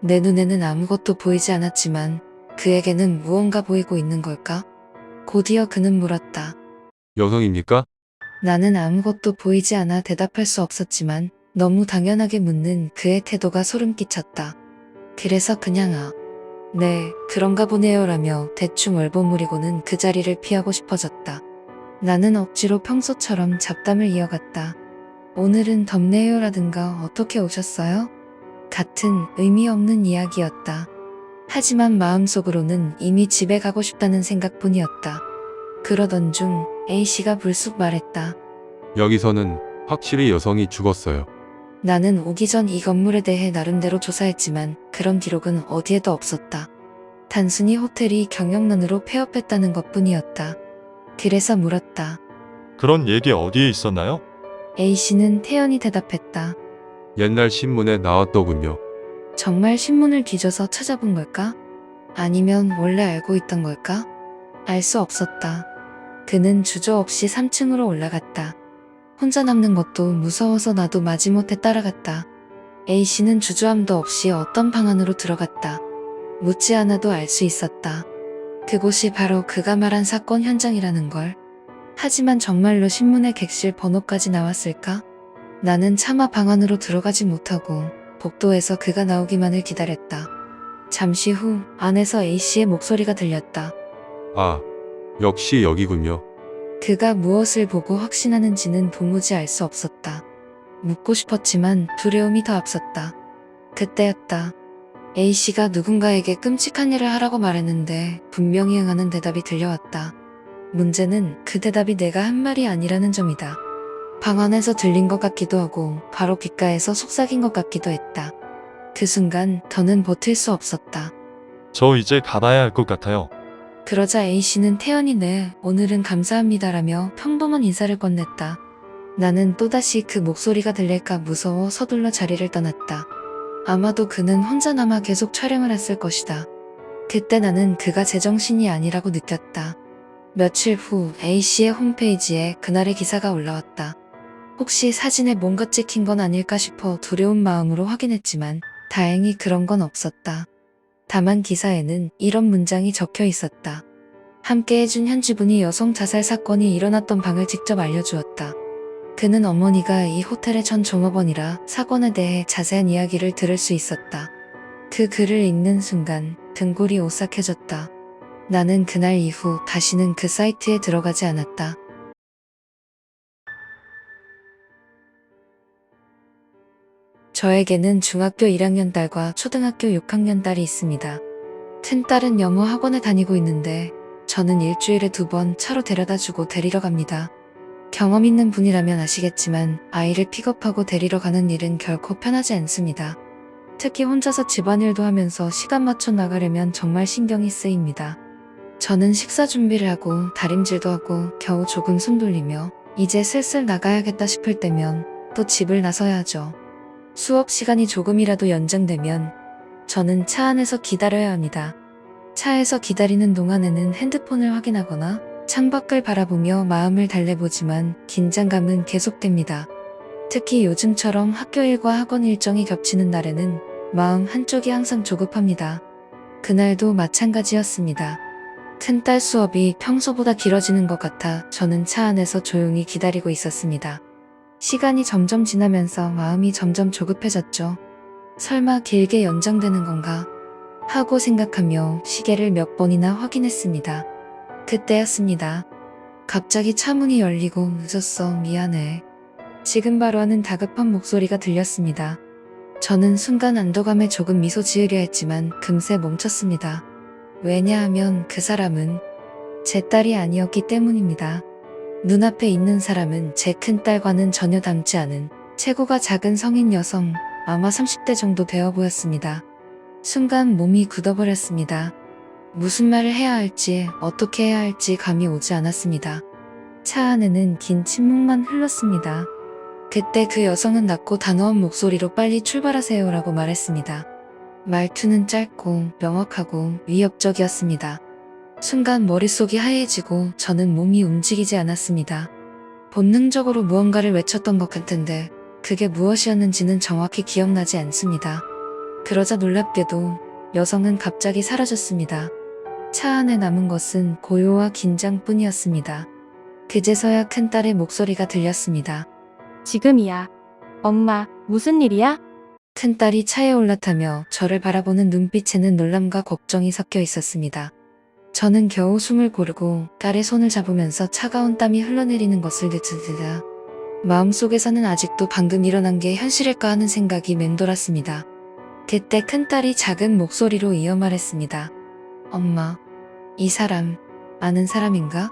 내 눈에는 아무것도 보이지 않았지만 그에게는 무언가 보이고 있는 걸까? 곧이어 그는 물었다. 여성입니까? 나는 아무것도 보이지 않아 대답할 수 없었지만 너무 당연하게 묻는 그의 태도가 소름 끼쳤다. 그래서 그냥 네, 그런가 보네요라며 대충 얼버무리고는 그 자리를 피하고 싶어졌다. 나는 억지로 평소처럼 잡담을 이어갔다. 오늘은 덥네요라든가 어떻게 오셨어요? 같은 의미 없는 이야기였다. 하지만 마음속으로는 이미 집에 가고 싶다는 생각뿐이었다. 그러던 중 A씨가 불쑥 말했다. 여기서는 확실히 여성이 죽었어요. 나는 오기 전 이 건물에 대해 나름대로 조사했지만 그런 기록은 어디에도 없었다. 단순히 호텔이 경영난으로 폐업했다는 것뿐이었다. 그래서 물었다. 그런 얘기 어디에 있었나요? A씨는 태연히 대답했다. 옛날 신문에 나왔더군요. 정말 신문을 뒤져서 찾아본 걸까? 아니면 원래 알고 있던 걸까? 알 수 없었다. 그는 주저없이 3층으로 올라갔다. 혼자 남는 것도 무서워서 나도 마지못해 따라갔다. A씨는 주저함도 없이 어떤 방 안으로 들어갔다. 묻지 않아도 알 수 있었다. 그곳이 바로 그가 말한 사건 현장이라는 걸. 하지만 정말로 신문에 객실 번호까지 나왔을까? 나는 차마 방 안으로 들어가지 못하고 복도에서 그가 나오기만을 기다렸다. 잠시 후 안에서 A씨의 목소리가 들렸다. 아, 역시 여기군요. 그가 무엇을 보고 확신하는지는 도무지 알 수 없었다. 묻고 싶었지만 두려움이 더 앞섰다. 그때였다. A씨가 누군가에게 끔찍한 일을 하라고 말했는데 분명히 응하는 대답이 들려왔다. 문제는 그 대답이 내가 한 말이 아니라는 점이다. 방 안에서 들린 것 같기도 하고 바로 귓가에서 속삭인 것 같기도 했다. 그 순간 더는 버틸 수 없었다. 저 이제 가봐야 할 것 같아요. 그러자 A씨는 태연이네, 오늘은 감사합니다라며 평범한 인사를 건넸다. 나는 또다시 그 목소리가 들릴까 무서워 서둘러 자리를 떠났다. 아마도 그는 혼자 남아 계속 촬영을 했을 것이다. 그때 나는 그가 제정신이 아니라고 느꼈다. 며칠 후 A씨의 홈페이지에 그날의 기사가 올라왔다. 혹시 사진에 뭔가 찍힌 건 아닐까 싶어 두려운 마음으로 확인했지만 다행히 그런 건 없었다. 다만 기사에는 이런 문장이 적혀 있었다. 함께 해준 현지분이 여성 자살 사건이 일어났던 방을 직접 알려주었다. 그는 어머니가 이 호텔의 전 종업원이라 사건에 대해 자세한 이야기를 들을 수 있었다. 그 글을 읽는 순간 등골이 오싹해졌다. 나는 그날 이후 다시는 그 사이트에 들어가지 않았다. 저에게는 중학교 1학년 딸과 초등학교 6학년 딸이 있습니다. 큰딸은 영어 학원에 다니고 있는데 저는 일주일에 2번 차로 데려다주고 데리러 갑니다. 경험 있는 분이라면 아시겠지만 아이를 픽업하고 데리러 가는 일은 결코 편하지 않습니다. 특히 혼자서 집안일도 하면서 시간 맞춰 나가려면 정말 신경이 쓰입니다. 저는 식사 준비를 하고 다림질도 하고 겨우 조금 숨 돌리며 이제 슬슬 나가야겠다 싶을 때면 또 집을 나서야 하죠. 수업 시간이 조금이라도 연장되면 저는 차 안에서 기다려야 합니다. 차에서 기다리는 동안에는 핸드폰을 확인하거나 창밖을 바라보며 마음을 달래보지만 긴장감은 계속됩니다. 특히 요즘처럼 학교 일과 학원 일정이 겹치는 날에는 마음 한쪽이 항상 조급합니다. 그날도 마찬가지였습니다. 큰딸 수업이 평소보다 길어지는 것 같아 저는 차 안에서 조용히 기다리고 있었습니다. 시간이 점점 지나면서 마음이 점점 조급해졌죠. 설마 길게 연장되는 건가 하고 생각하며 시계를 몇 번이나 확인했습니다. 그때였습니다. 갑자기 차 문이 열리고 늦었어, 미안해. 지금 바로 하는 다급한 목소리가 들렸습니다. 저는 순간 안도감에 조금 미소 지으려 했지만 금세 멈췄습니다. 왜냐하면 그 사람은 제 딸이 아니었기 때문입니다. 눈앞에 있는 사람은 제 큰딸과는 전혀 닮지 않은 체구가 작은 성인 여성, 아마 30대 정도 되어 보였습니다. 순간 몸이 굳어버렸습니다. 무슨 말을 해야 할지 어떻게 해야 할지 감이 오지 않았습니다. 차 안에는 긴 침묵만 흘렀습니다. 그때 그 여성은 낮고 단호한 목소리로 빨리 출발하세요라고 말했습니다. 말투는 짧고 명확하고 위협적이었습니다. 순간 머릿속이 하얘지고 저는 몸이 움직이지 않았습니다. 본능적으로 무언가를 외쳤던 것 같은데 그게 무엇이었는지는 정확히 기억나지 않습니다. 그러자 놀랍게도 여성은 갑자기 사라졌습니다. 차 안에 남은 것은 고요와 긴장뿐이었습니다. 그제서야 큰딸의 목소리가 들렸습니다. 지금이야. 엄마, 무슨 일이야? 큰딸이 차에 올라타며 저를 바라보는 눈빛에는 놀람과 걱정이 섞여 있었습니다. 저는 겨우 숨을 고르고 딸의 손을 잡으면서 차가운 땀이 흘러내리는 것을 느끼다 마음속에서는 아직도 방금 일어난 게 현실일까 하는 생각이 맴돌았습니다. 그때 큰딸이 작은 목소리로 이어 말했습니다. 엄마, 이 사람 아는 사람인가?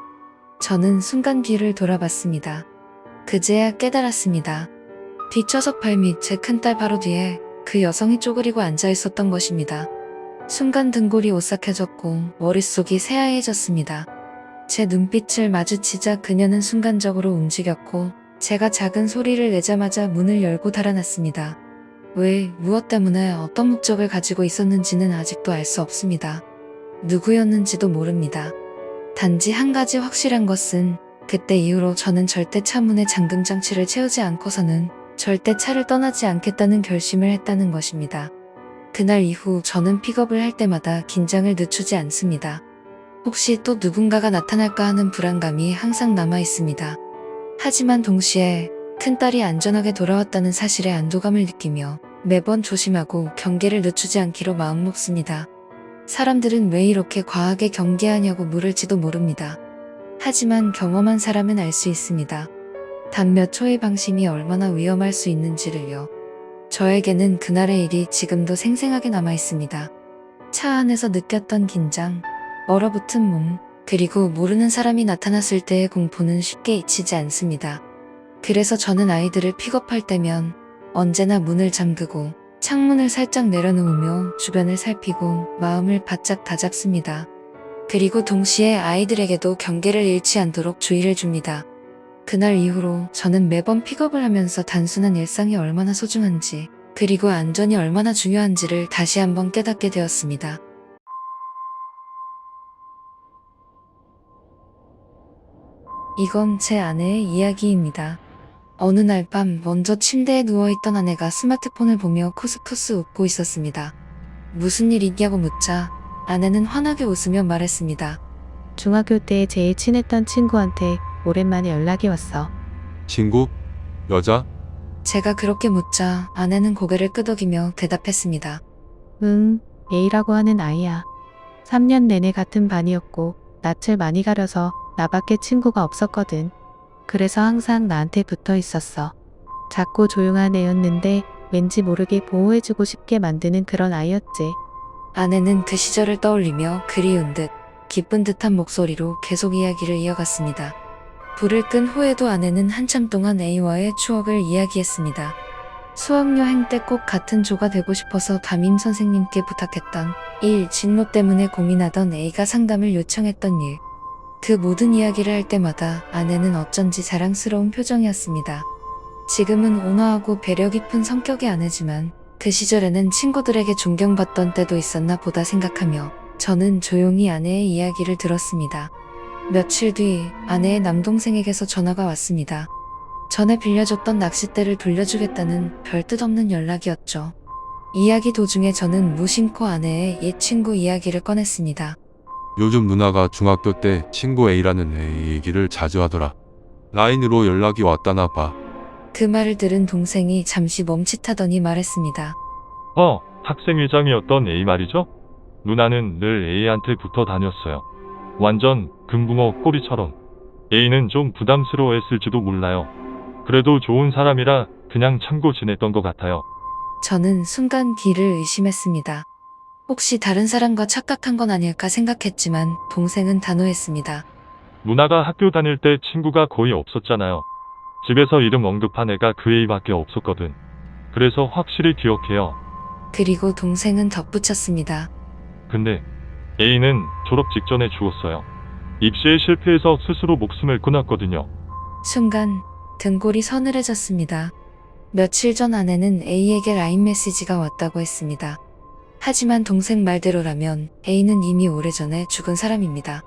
저는 순간 뒤를 돌아봤습니다. 그제야 깨달았습니다. 뒷좌석 발밑 제 큰딸 바로 뒤에 그 여성이 쪼그리고 앉아 있었던 것입니다. 순간 등골이 오싹해졌고 머릿속이 새하얘졌습니다. 제 눈빛을 마주치자 그녀는 순간적으로 움직였고 제가 작은 소리를 내자마자 문을 열고 달아났습니다. 왜, 무엇 때문에 어떤 목적을 가지고 있었는지는 아직도 알 수 없습니다. 누구였는지도 모릅니다. 단지 한 가지 확실한 것은 그때 이후로 저는 절대 차 문에 잠금 장치를 채우지 않고서는 절대 차를 떠나지 않겠다는 결심을 했다는 것입니다. 그날 이후 저는 픽업을 할 때마다 긴장을 늦추지 않습니다. 혹시 또 누군가가 나타날까 하는 불안감이 항상 남아 있습니다. 하지만 동시에 큰딸이 안전하게 돌아왔다는 사실에 안도감을 느끼며 매번 조심하고 경계를 늦추지 않기로 마음먹습니다. 사람들은 왜 이렇게 과하게 경계하냐고 물을지도 모릅니다. 하지만 경험한 사람은 알 수 있습니다. 단 몇 초의 방심이 얼마나 위험할 수 있는지를요. 저에게는 그날의 일이 지금도 생생하게 남아 있습니다. 차 안에서 느꼈던 긴장, 얼어붙은 몸, 그리고 모르는 사람이 나타났을 때의 공포는 쉽게 잊히지 않습니다. 그래서 저는 아이들을 픽업할 때면 언제나 문을 잠그고 창문을 살짝 내려놓으며 주변을 살피고 마음을 바짝 다잡습니다. 그리고 동시에 아이들에게도 경계를 잃지 않도록 주의를 줍니다. 그날 이후로 저는 매번 픽업을 하면서 단순한 일상이 얼마나 소중한지, 그리고 안전이 얼마나 중요한지를 다시 한번 깨닫게 되었습니다. 이건 제 아내의 이야기입니다. 어느 날 밤 먼저 침대에 누워있던 아내가 스마트폰을 보며 쿠스쿠스 웃고 있었습니다. 무슨 일 있냐고 묻자 아내는 환하게 웃으며 말했습니다. 중학교 때 제일 친했던 친구한테 오랜만에 연락이 왔어. 친구? 여자? 제가 그렇게 묻자 아내는 고개를 끄덕이며 대답했습니다. 응, A라고 하는 아이야. 3년 내내 같은 반이었고 낯을 많이 가려서 나밖에 친구가 없었거든. 그래서 항상 나한테 붙어 있었어. 작고 조용한 애였는데 왠지 모르게 보호해주고 싶게 만드는 그런 아이였지. 아내는 그 시절을 떠올리며 그리운 듯 기쁜 듯한 목소리로 계속 이야기를 이어갔습니다. 불을 끈 후에도 아내는 한참 동안 A와의 추억을 이야기했습니다. 수학여행 때 꼭 같은 조가 되고 싶어서 담임 선생님께 부탁했던 일, 진로 때문에 고민하던 A가 상담을 요청했던 일. 그 모든 이야기를 할 때마다 아내는 어쩐지 자랑스러운 표정이었습니다. 지금은 온화하고 배려 깊은 성격의 아내지만 그 시절에는 친구들에게 존경받던 때도 있었나 보다 생각하며 저는 조용히 아내의 이야기를 들었습니다. 며칠 뒤 아내의 남동생에게서 전화가 왔습니다. 전에 빌려줬던 낚싯대를 돌려주겠다는 별 뜻 없는 연락이었죠. 이야기 도중에 저는 무심코 아내의 옛 친구 이야기를 꺼냈습니다. 요즘 누나가 중학교 때 친구 A라는 애 얘기를 자주 하더라. 라인으로 연락이 왔다나 봐. 그 말을 들은 동생이 잠시 멈칫하더니 말했습니다. 학생회장이었던 A 말이죠? 누나는 늘 A한테 붙어 다녔어요. 완전 금붕어 꼬리처럼. A는 좀 부담스러워했을지도 몰라요. 그래도 좋은 사람이라 그냥 참고 지냈던 것 같아요. 저는 순간 뒤를 의심했습니다. 혹시 다른 사람과 착각한 건 아닐까 생각했지만 동생은 단호했습니다. 누나가 학교 다닐 때 친구가 거의 없었잖아요. 집에서 이름 언급한 애가 그 A밖에 없었거든. 그래서 확실히 기억해요. 그리고 동생은 덧붙였습니다. 근데 A는 졸업 직전에 죽었어요. 입시에 실패해서 스스로 목숨을 끊었거든요. 순간 등골이 서늘해졌습니다. 며칠 전 아내는 A에게 라인 메시지가 왔다고 했습니다. 하지만 동생 말대로라면 A는 이미 오래전에 죽은 사람입니다.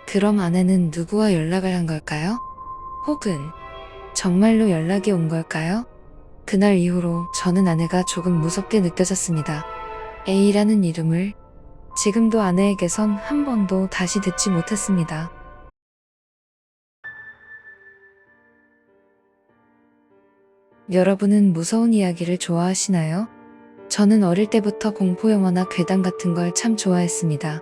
그럼 아내는 누구와 연락을 한 걸까요? 혹은 정말로 연락이 온 걸까요? 그날 이후로 저는 아내가 조금 무섭게 느껴졌습니다. A라는 이름을 지금도 아내에게선 한 번도 다시 듣지 못했습니다. 여러분은 무서운 이야기를 좋아하시나요? 저는 어릴 때부터 공포영화나 괴담 같은 걸 참 좋아했습니다.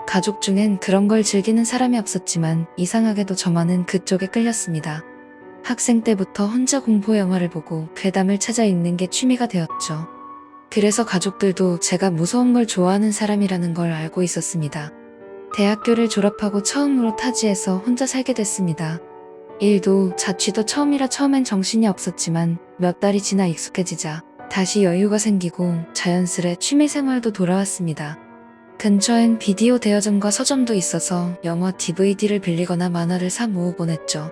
가족 중엔 그런 걸 즐기는 사람이 없었지만 이상하게도 저만은 그쪽에 끌렸습니다. 학생 때부터 혼자 공포영화를 보고 괴담을 찾아 읽는 게 취미가 되었죠. 그래서 가족들도 제가 무서운 걸 좋아하는 사람이라는 걸 알고 있었습니다. 대학교를 졸업하고 처음으로 타지에서 혼자 살게 됐습니다. 일도 자취도 처음이라 처음엔 정신이 없었지만 몇 달이 지나 익숙해지자 다시 여유가 생기고 자연스레 취미생활도 돌아왔습니다. 근처엔 비디오 대여점과 서점도 있어서 영화 DVD를 빌리거나 만화를 사 모으곤 했죠.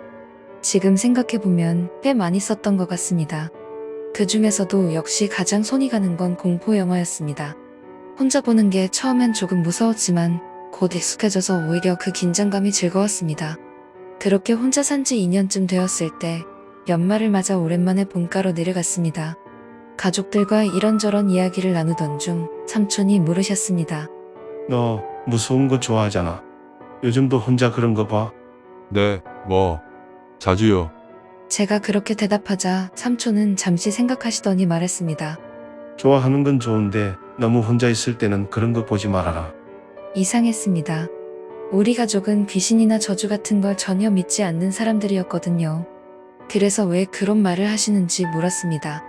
지금 생각해보면 꽤 많이 썼던 것 같습니다. 그 중에서도 역시 가장 손이 가는 건 공포영화였습니다. 혼자 보는 게 처음엔 조금 무서웠지만 곧 익숙해져서 오히려 그 긴장감이 즐거웠습니다. 그렇게 혼자 산 지 2년쯤 되었을 때 연말을 맞아 오랜만에 본가로 내려갔습니다. 가족들과 이런저런 이야기를 나누던 중 삼촌이 물으셨습니다. 너 무서운 거 좋아하잖아. 요즘도 혼자 그런 거 봐? 네, 자주요. 제가 그렇게 대답하자 삼촌은 잠시 생각하시더니 말했습니다. 좋아하는 건 좋은데 너무 혼자 있을 때는 그런 거 보지 말아라. 이상했습니다. 우리 가족은 귀신이나 저주 같은 걸 전혀 믿지 않는 사람들이었거든요. 그래서 왜 그런 말을 하시는지 물었습니다.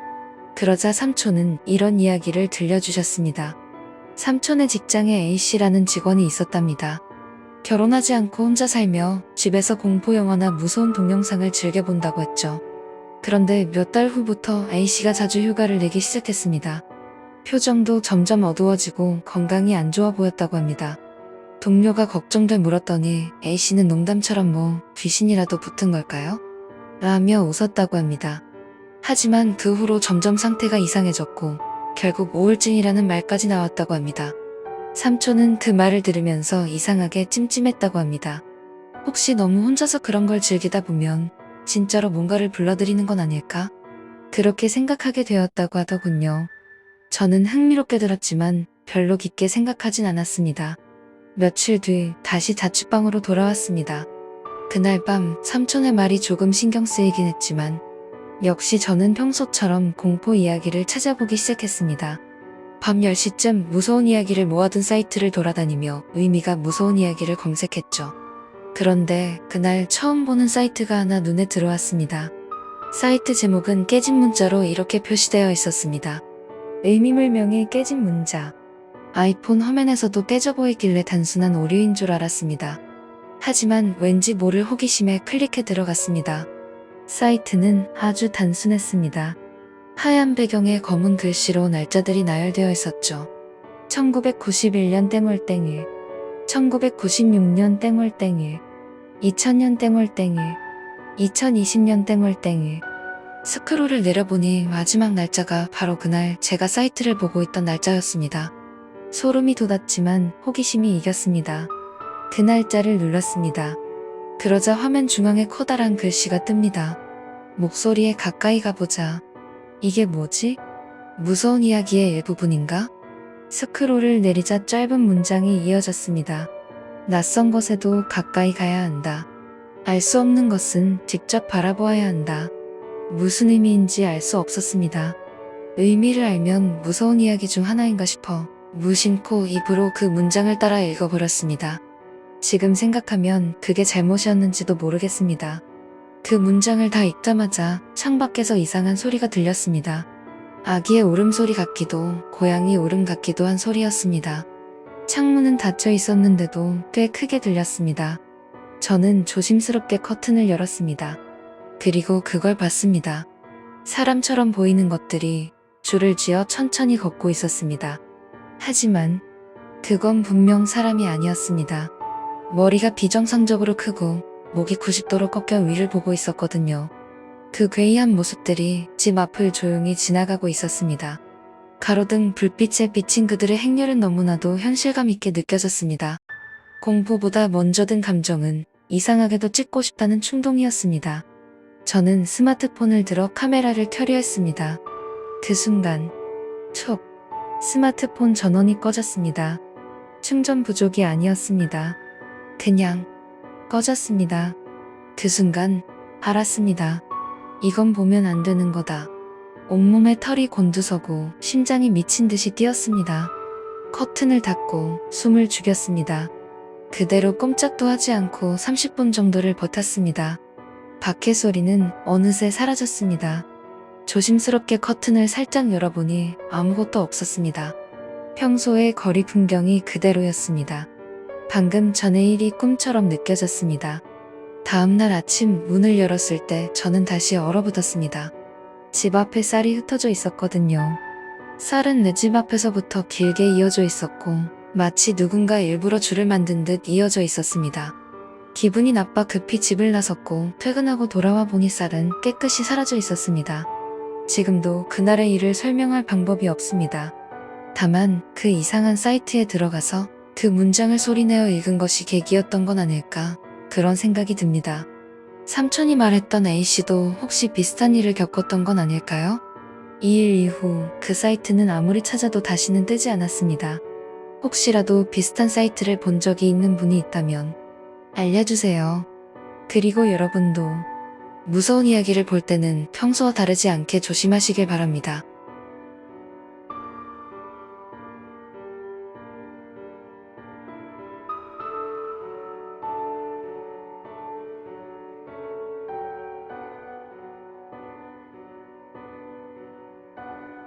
그러자 삼촌은 이런 이야기를 들려주셨습니다. 삼촌의 직장에 A씨라는 직원이 있었답니다. 결혼하지 않고 혼자 살며 집에서 공포영화나 무서운 동영상을 즐겨본다고 했죠. 그런데 몇 달 후부터 A씨가 자주 휴가를 내기 시작했습니다. 표정도 점점 어두워지고 건강이 안 좋아 보였다고 합니다. 동료가 걱정돼 물었더니 A씨는 농담처럼 귀신이라도 붙은 걸까요? 라며 웃었다고 합니다. 하지만 그 후로 점점 상태가 이상해졌고 결국 우울증이라는 말까지 나왔다고 합니다. 삼촌은 그 말을 들으면서 이상하게 찜찜했다고 합니다. 혹시 너무 혼자서 그런 걸 즐기다 보면 진짜로 뭔가를 불러들이는 건 아닐까? 그렇게 생각하게 되었다고 하더군요. 저는 흥미롭게 들었지만 별로 깊게 생각하진 않았습니다. 며칠 뒤 다시 자취방으로 돌아왔습니다. 그날 밤 삼촌의 말이 조금 신경 쓰이긴 했지만 역시 저는 평소처럼 공포 이야기를 찾아보기 시작했습니다. 밤 10시쯤 무서운 이야기를 모아둔 사이트를 돌아다니며 의미가 무서운 이야기를 검색했죠. 그런데 그날 처음 보는 사이트가 하나 눈에 들어왔습니다. 사이트 제목은 깨진 문자로 이렇게 표시되어 있었습니다. 의미물명의 깨진 문자. 아이폰 화면에서도 깨져 보이길래 단순한 오류인 줄 알았습니다. 하지만 왠지 모를 호기심에 클릭해 들어갔습니다. 사이트는 아주 단순했습니다. 하얀 배경에 검은 글씨로 날짜들이 나열되어 있었죠. 1991년 땡월땡일, 1996년 땡월땡일, 2000년 땡월땡일, 2020년 땡월땡일. 스크롤을 내려보니 마지막 날짜가 바로 그날 제가 사이트를 보고 있던 날짜였습니다. 소름이 돋았지만 호기심이 이겼습니다. 그 날짜를 눌렀습니다. 그러자 화면 중앙에 커다란 글씨가 뜹니다. 목소리에 가까이 가보자. 이게 뭐지? 무서운 이야기의 일부분인가? 스크롤을 내리자 짧은 문장이 이어졌습니다. 낯선 것에도 가까이 가야 한다. 알 수 없는 것은 직접 바라보아야 한다. 무슨 의미인지 알 수 없었습니다. 의미를 알면 무서운 이야기 중 하나인가 싶어 무심코 입으로 그 문장을 따라 읽어버렸습니다. 지금 생각하면 그게 잘못이었는지도 모르겠습니다. 그 문장을 다 읽자마자 창밖에서 이상한 소리가 들렸습니다. 아기의 울음소리 같기도 고양이 울음 같기도 한 소리였습니다. 창문은 닫혀 있었는데도 꽤 크게 들렸습니다. 저는 조심스럽게 커튼을 열었습니다. 그리고 그걸 봤습니다. 사람처럼 보이는 것들이 줄을 지어 천천히 걷고 있었습니다. 하지만 그건 분명 사람이 아니었습니다. 머리가 비정상적으로 크고 목이 90도로 꺾여 위를 보고 있었거든요. 그 괴이한 모습들이 집 앞을 조용히 지나가고 있었습니다. 가로등 불빛에 비친 그들의 행렬은 너무나도 현실감 있게 느껴졌습니다. 공포보다 먼저 든 감정은 이상하게도 찍고 싶다는 충동이었습니다. 저는 스마트폰을 들어 카메라를 켜려 했습니다. 그 순간 툭, 스마트폰 전원이 꺼졌습니다. 충전 부족이 아니었습니다. 그냥 꺼졌습니다. 그 순간 알았습니다. 이건 보면 안 되는 거다. 온몸에 털이 곤두서고 심장이 미친 듯이 뛰었습니다. 커튼을 닫고 숨을 죽였습니다. 그대로 꼼짝도 하지 않고 30분 정도를 버텼습니다. 밖의 소리는 어느새 사라졌습니다. 조심스럽게 커튼을 살짝 열어보니 아무것도 없었습니다. 평소의 거리 풍경이 그대로였습니다. 방금 전의 일이 꿈처럼 느껴졌습니다. 다음날 아침 문을 열었을 때 저는 다시 얼어붙었습니다. 집 앞에 쌀이 흩어져 있었거든요. 쌀은 내 집 앞에서부터 길게 이어져 있었고 마치 누군가 일부러 줄을 만든 듯 이어져 있었습니다. 기분이 나빠 급히 집을 나섰고 퇴근하고 돌아와 보니 쌀은 깨끗이 사라져 있었습니다. 지금도 그날의 일을 설명할 방법이 없습니다. 다만 그 이상한 사이트에 들어가서 그 문장을 소리내어 읽은 것이 계기였던 건 아닐까 그런 생각이 듭니다. 삼촌이 말했던 A씨도 혹시 비슷한 일을 겪었던 건 아닐까요? 이 일 이후 그 사이트는 아무리 찾아도 다시는 뜨지 않았습니다. 혹시라도 비슷한 사이트를 본 적이 있는 분이 있다면 알려주세요. 그리고 여러분도 무서운 이야기를 볼 때는 평소와 다르지 않게 조심하시길 바랍니다.